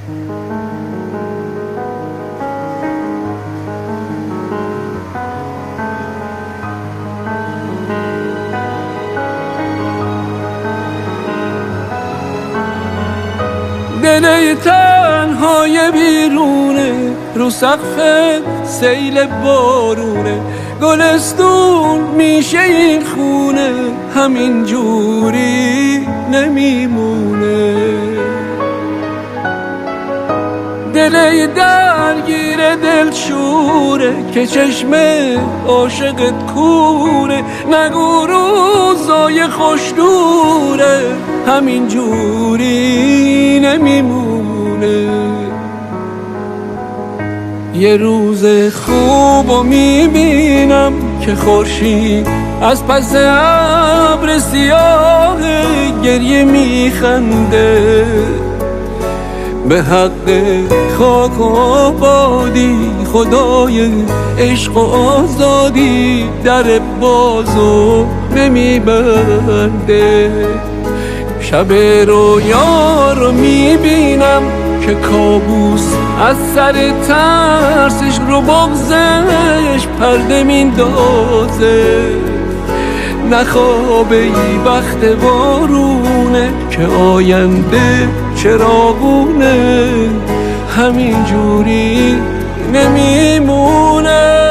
دل تنهای بیرونه، رو سقف سیل بارونه، گلستون میشه این خونه، همین جوری نمیمونه. دل درگیر دلشوره که چشم عاشقت کوره، نگو روزای خوش دوره، همین جوری نمیمونه. یه روز خوبو میبینم که خورشید از پس ابر سیاه گریه میخنده، به حق خاک و آبادی خدای عشق و آزادی در بازو نمیبنده. شب رویا رو میبینم که کابوس از سر ترسش رو بغزش پرده میندازه، نخوابه ای وقت بارونه که آینده چراغونه، همین جوری نمیمونه.